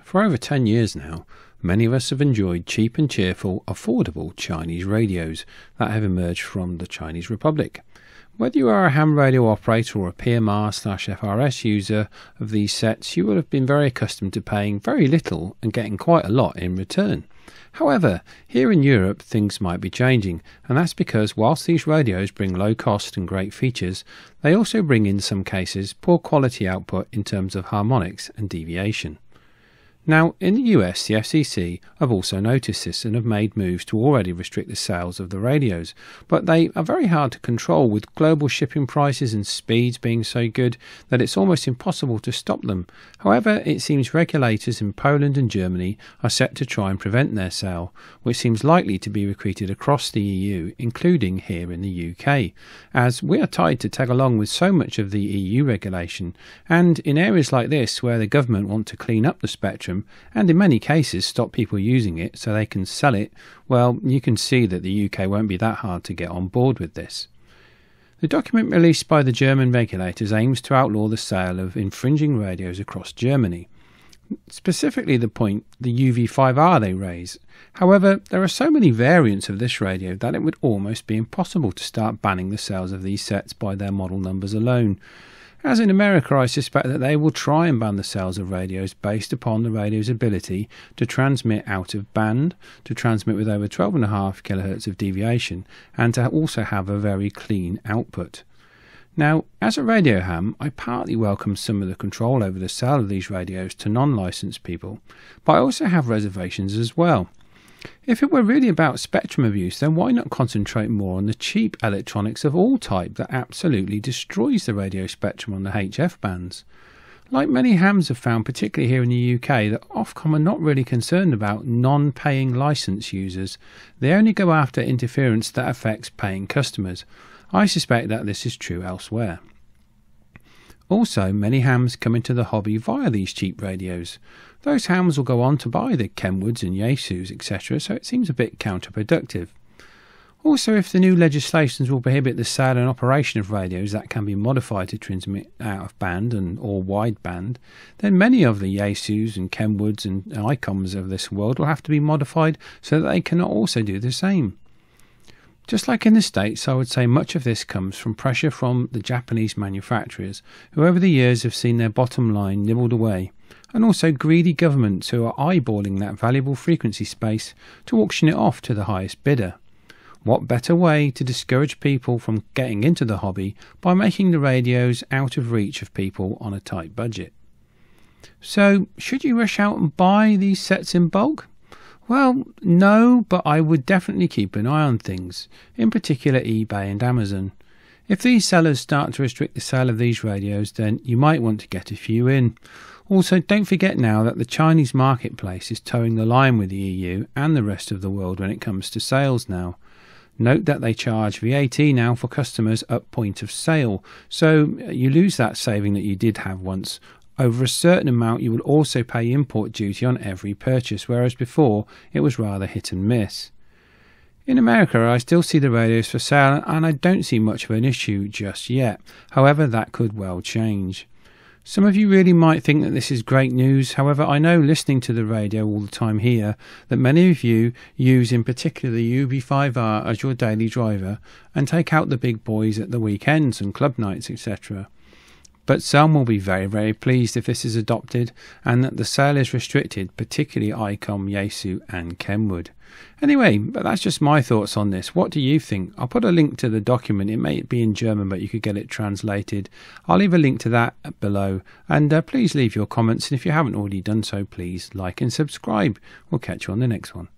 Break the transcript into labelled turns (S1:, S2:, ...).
S1: For over 10 years now, many of us have enjoyed cheap and cheerful, affordable Chinese radios that have emerged from the Chinese Republic. Whether you are a ham radio operator or a PMR/FRS user of these sets, you will have been very accustomed to paying very little and getting quite a lot in return. However, here in Europe things might be changing, and that's because whilst these radios bring low cost and great features, they also bring in some cases poor quality output in terms of harmonics and deviation. Now, in the US, the FCC have also noticed this and have made moves to already restrict the sales of the radios, but they are very hard to control with global shipping prices and speeds being so good that it's almost impossible to stop them. However, it seems regulators in Poland and Germany are set to try and prevent their sale, which seems likely to be recruited across the EU, including here in the UK, as we are tied to tag along with so much of the EU regulation, and in areas like this where the government want to clean up the spectrum and in many cases stop people using it so they can sell it, well, you can see that the UK won't be that hard to get on board with this. The document released by the German regulators aims to outlaw the sale of infringing radios across Germany. Specifically the point, the UV5R they raise. However, there are so many variants of this radio that it would almost be impossible to start banning the sales of these sets by their model numbers alone. As in America, I suspect that they will try and ban the sales of radios based upon the radio's ability to transmit out of band, to transmit with over 12.5 kHz of deviation, and to also have a very clean output. Now, as a radio ham, I partly welcome some of the control over the sale of these radios to non-licensed people, but I also have reservations as well. If it were really about spectrum abuse, then why not concentrate more on the cheap electronics of all type that absolutely destroys the radio spectrum on the HF bands? Like many hams have found, particularly here in the UK, that Ofcom are not really concerned about non-paying licence users. They only go after interference that affects paying customers. I suspect that this is true elsewhere. Also, many hams come into the hobby via these cheap radios. Those hams will go on to buy the Kenwoods and Yaesus, etc., so it seems a bit counterproductive. Also, if the new legislations will prohibit the sale and operation of radios that can be modified to transmit out of band and or wideband, then many of the Yaesus and Kenwoods and ICOMs of this world will have to be modified so that they can also do the same. Just like in the States, I would say much of this comes from pressure from the Japanese manufacturers, who over the years have seen their bottom line nibbled away, and also greedy governments who are eyeballing that valuable frequency space to auction it off to the highest bidder. What better way to discourage people from getting into the hobby by making the radios out of reach of people on a tight budget? So, should you rush out and buy these sets in bulk? Well, no, but I would definitely keep an eye on things, in particular eBay and Amazon. If these sellers start to restrict the sale of these radios, then you might want to get a few in. Also, don't forget now that the Chinese marketplace is towing the line with the EU and the rest of the world when it comes to sales now. Note that they charge VAT now for customers at point of sale, so you lose that saving that you did have once. Over a certain amount you will also pay import duty on every purchase, whereas before it was rather hit and miss. In America I still see the radios for sale and I don't see much of an issue just yet. However, that could well change. Some of you really might think that this is great news. However, I know listening to the radio all the time here that many of you use in particular the UB5R as your daily driver and take out the big boys at the weekends and club nights, etc. But some will be very, very pleased if this is adopted and that the sale is restricted, particularly ICOM, Yaesu and Kenwood. Anyway, but that's just my thoughts on this. What do you think? I'll put a link to the document. It may be in German, but you could get it translated. I'll leave a link to that below. And please leave your comments. And if you haven't already done so, please like and subscribe. We'll catch you on the next one.